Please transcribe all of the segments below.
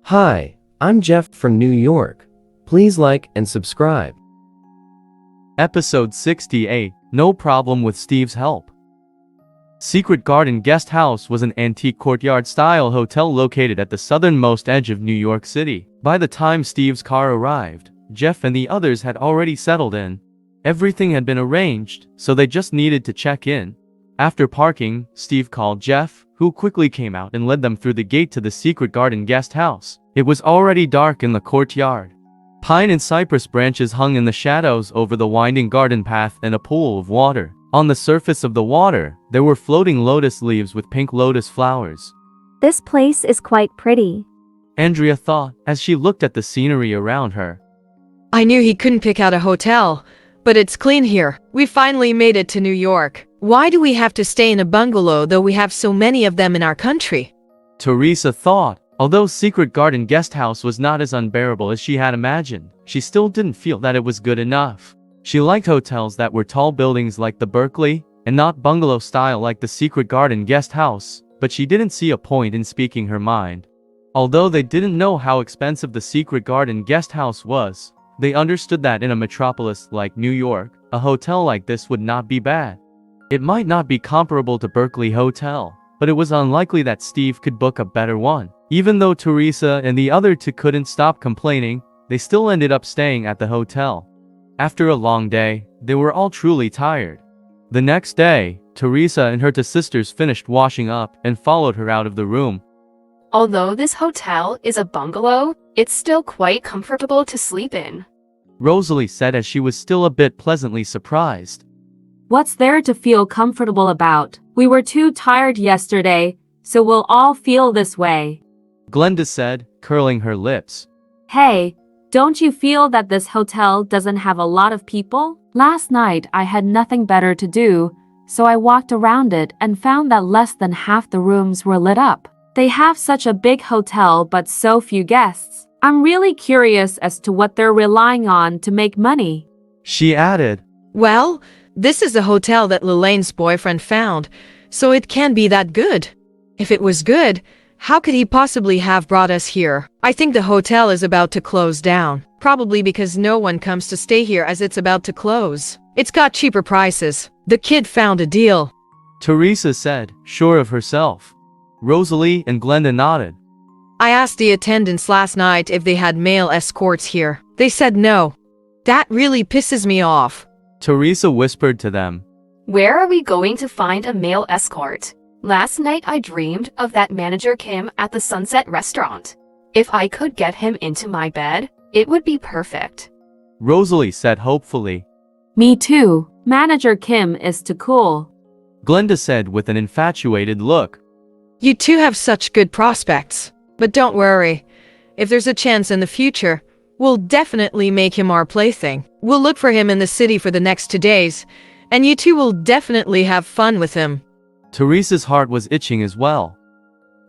Hi, I'm Jeff from New York. Please like and subscribe. Episode 68, No Problem with Steve's Help. Secret Garden Guest House was an antique courtyard-style hotel located at the southernmost edge of New York City. By the time Steve's car arrived, Jeff and the others had already settled in. Everything had been arranged, so they just needed to check in. After parking, Steve called Jeff, who quickly came out and led them through the gate to the Secret Garden Guest House. It was already dark in the courtyard. Pine and cypress branches hung in the shadows over the winding garden path and a pool of water. On the surface of the water, there were floating lotus leaves with pink lotus flowers. This place is quite pretty, Andrea thought as she looked at the scenery around her. I knew he couldn't pick out a hotel, but it's clean here. We finally made it to New York. Why do we have to stay in a bungalow though we have so many of them in our country? Teresa thought. Although Secret Garden Guest House was not as unbearable as she had imagined, she still didn't feel that it was good enough. She liked hotels that were tall buildings like the Berkeley, and not bungalow style like the Secret Garden Guest House, but she didn't see a point in speaking her mind. Although they didn't know how expensive the Secret Garden Guest House was, they understood that in a metropolis like New York, a hotel like this would not be bad. It might not be comparable to Berkeley Hotel, but it was unlikely that Steve could book a better one. Even though Teresa and the other two couldn't stop complaining, they still ended up staying at the hotel. After a long day, they were all truly tired. The next day, Teresa and her two sisters finished washing up and followed her out of the room. Although this hotel is a bungalow, it's still quite comfortable to sleep in, Rosalie said as she was still a bit pleasantly surprised. What's there to feel comfortable about? We were too tired yesterday, so we'll all feel this way. Glenda said, curling her lips. Hey, don't you feel that this hotel doesn't have a lot of people? Last night I had nothing better to do, so I walked around it and found that less than half the rooms were lit up. They have such a big hotel but so few guests. I'm really curious as to what they're relying on to make money. She added, Well, this is a hotel that Lillian's boyfriend found, so it can't be that good. If it was good, how could he possibly have brought us here? I think the hotel is about to close down. Probably because no one comes to stay here as it's about to close. It's got cheaper prices. The kid found a deal. Teresa said, sure of herself. Rosalie and Glenda nodded. I asked the attendants last night if they had male escorts here. They said no. That really pisses me off. Teresa whispered to them. Where are we going to find a male escort? Last night I dreamed of that manager Kim at the Sunset restaurant. If I could get him into my bed, it would be perfect. Rosalie said hopefully. Me too. Manager Kim is too cool. Glenda said with an infatuated look. You two have such good prospects. But don't worry. If there's a chance in the future, we'll definitely make him our plaything. We'll look for him in the city for the next 2 days, and you two will definitely have fun with him. Teresa's heart was itching as well.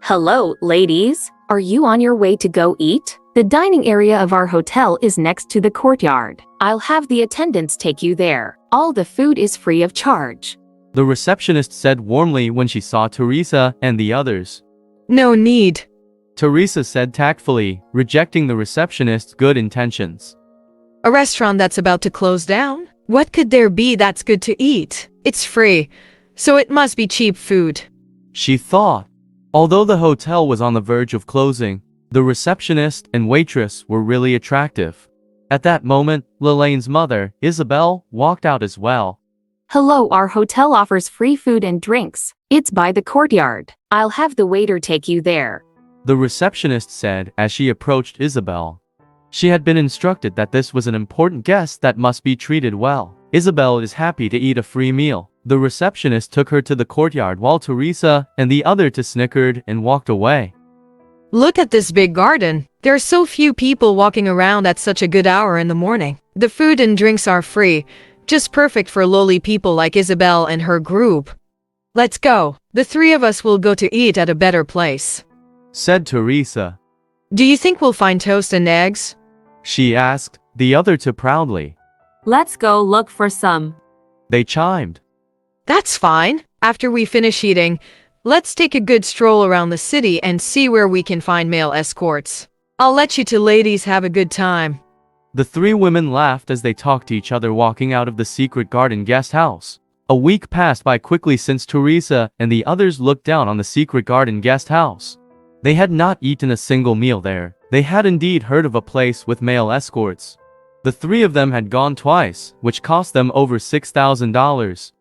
Hello, ladies. Are you on your way to go eat? The dining area of our hotel is next to the courtyard. I'll have the attendants take you there. All the food is free of charge. The receptionist said warmly when she saw Teresa and the others. No need. Teresa said tactfully, rejecting the receptionist's good intentions. A restaurant that's about to close down? What could there be that's good to eat? It's free, so it must be cheap food. She thought. Although the hotel was on the verge of closing, the receptionist and waitress were really attractive. At that moment, Lillian's mother, Isabelle, walked out as well. Hello, our hotel offers free food and drinks. It's by the courtyard. I'll have the waiter take you there. The receptionist said as she approached Isabelle. She had been instructed that this was an important guest that must be treated well. Isabelle is happy to eat a free meal. The receptionist took her to the courtyard while Teresa and the other two snickered and walked away. Look at this big garden. There are so few people walking around at such a good hour in the morning. The food and drinks are free, just perfect for lowly people like Isabelle and her group. Let's go. The three of us will go to eat at a better place, said Teresa. Do you think we'll find toast and eggs? She asked, the other two proudly. Let's go look for some. They chimed. That's fine. After we finish eating, let's take a good stroll around the city and see where we can find male escorts. I'll let you two ladies have a good time. The three women laughed as they talked to each other walking out of the Secret Garden guest house. A week passed by quickly since Teresa and the others looked down on the Secret Garden guest house. They had not eaten a single meal there. They had indeed heard of a place with male escorts. The three of them had gone twice, which cost them over $6,000.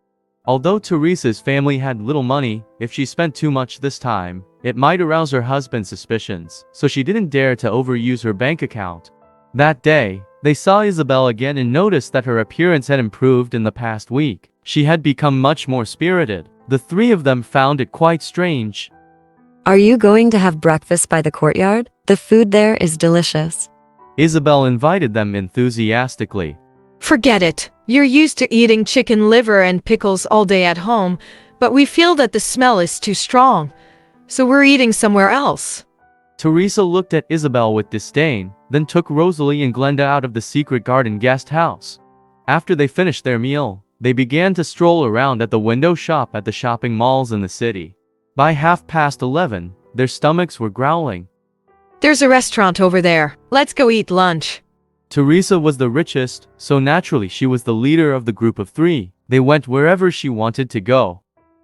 Although Teresa's family had little money, if she spent too much this time, it might arouse her husband's suspicions, so she didn't dare to overuse her bank account. That day, they saw Isabelle again and noticed that her appearance had improved in the past week. She had become much more spirited. The three of them found it quite strange. Are you going to have breakfast by the courtyard? The food there is delicious. Isabelle invited them enthusiastically. Forget it. You're used to eating chicken liver and pickles all day at home, but we feel that the smell is too strong. So we're eating somewhere else. Teresa looked at Isabelle with disdain, then took Rosalie and Glenda out of the Secret Garden guest house. After they finished their meal, they began to stroll around at the window shop at the shopping malls in the city. By 11:30, their stomachs were growling. There's a restaurant over there. Let's go eat lunch. Teresa was the richest, so naturally she was the leader of the group of three. They went wherever she wanted to go.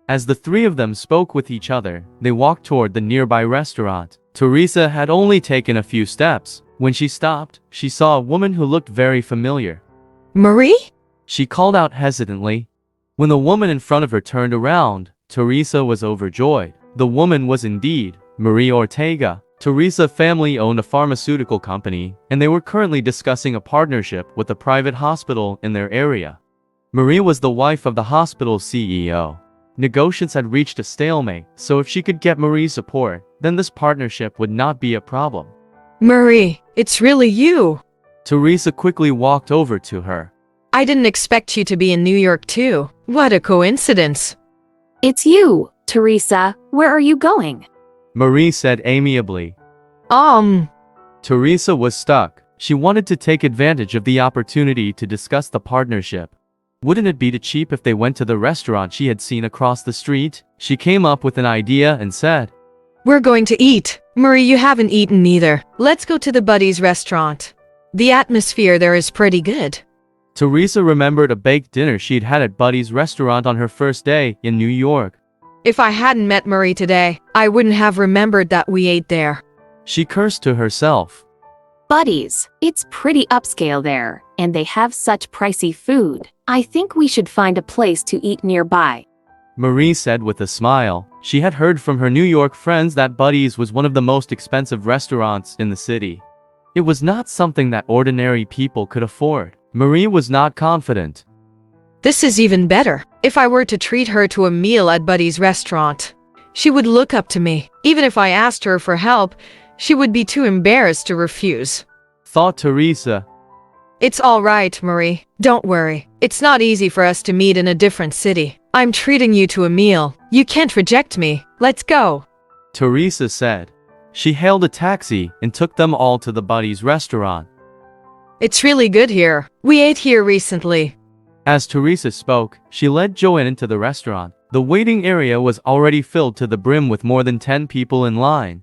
As the three of them spoke with each other, they walked toward the nearby restaurant. Teresa had only taken a few steps. When she stopped, she saw a woman who looked very familiar. Marie? She called out hesitantly. When the woman in front of her turned around, Teresa was overjoyed. The woman was indeed Marie Ortega. Teresa's family owned a pharmaceutical company, and they were currently discussing a partnership with a private hospital in their area. Marie was the wife of the hospital's CEO. Negotiations had reached a stalemate, so if she could get Marie's support, then this partnership would not be a problem. Marie, it's really you. Teresa quickly walked over to her. I didn't expect you to be in New York too. What a coincidence. It's you, Teresa. Where are you going? Marie said amiably. Teresa was stuck. She wanted to take advantage of the opportunity to discuss the partnership. Wouldn't it be too cheap if they went to the restaurant she had seen across the street? She came up with an idea and said, We're going to eat. Marie, you haven't eaten either. Let's go to the Buddy's restaurant. The atmosphere there is pretty good. Teresa remembered a baked dinner she'd had at Buddy's restaurant on her first day in New York. If I hadn't met Marie today, I wouldn't have remembered that we ate there. She cursed to herself. Buddies, it's pretty upscale there, and they have such pricey food. I think we should find a place to eat nearby. Marie said with a smile. She had heard from her New York friends that Buddy's was one of the most expensive restaurants in the city. It was not something that ordinary people could afford. Marie was not confident. This is even better. If I were to treat her to a meal at Buddy's restaurant, she would look up to me. Even if I asked her for help, she would be too embarrassed to refuse. Thought Teresa. It's all right, Marie. Don't worry. It's not easy for us to meet in a different city. I'm treating you to a meal. You can't reject me. Let's go. Teresa said. She hailed a taxi and took them all to the Buddy's restaurant. It's really good here. We ate here recently. As Teresa spoke, she led Joanne into the restaurant. The waiting area was already filled to the brim with more than 10 people in line.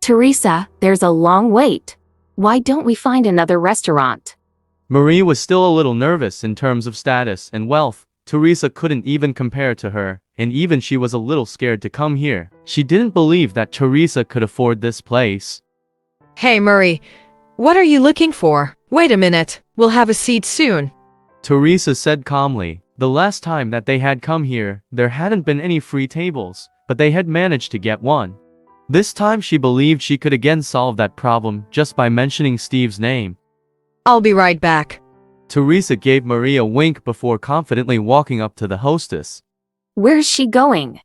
Teresa, there's a long wait. Why don't we find another restaurant? Marie was still a little nervous in terms of status and wealth. Teresa couldn't even compare to her, and even she was a little scared to come here. She didn't believe that Teresa could afford this place. Hey, Marie, what are you looking for? Wait a minute. We'll have a seat soon. Teresa said calmly. The last time that they had come here, there hadn't been any free tables, but they had managed to get one. This time she believed she could again solve that problem just by mentioning Steve's name. I'll be right back. Teresa gave Marie a wink before confidently walking up to the hostess. Where's she going?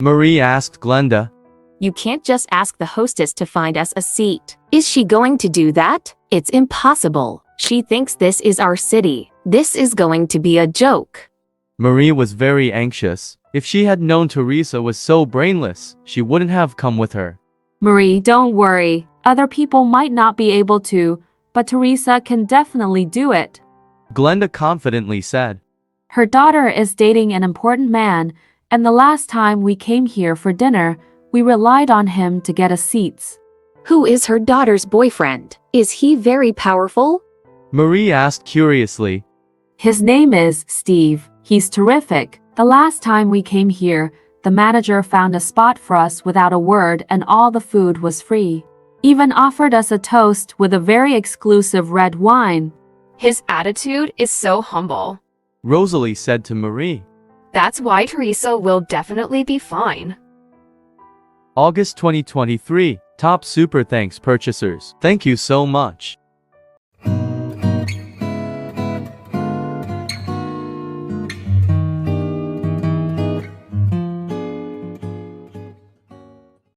Marie asked Glenda. You can't just ask the hostess to find us a seat. Is she going to do that? It's impossible. She thinks this is our city. This is going to be a joke. Marie was very anxious. If she had known Teresa was so brainless, she wouldn't have come with her. Marie, don't worry. Other people might not be able to, but Teresa can definitely do it. Glenda confidently said. Her daughter is dating an important man, and the last time we came here for dinner, we relied on him to get us seats. Who is her daughter's boyfriend? Is he very powerful? Marie asked curiously. His name is Steve. He's terrific. The last time we came here, the manager found a spot for us without a word and all the food was free. Even offered us a toast with a very exclusive red wine. His attitude is so humble. Rosalie said to Marie. That's why Teresa will definitely be fine. August 2023. Top super thanks purchasers. Thank you so much.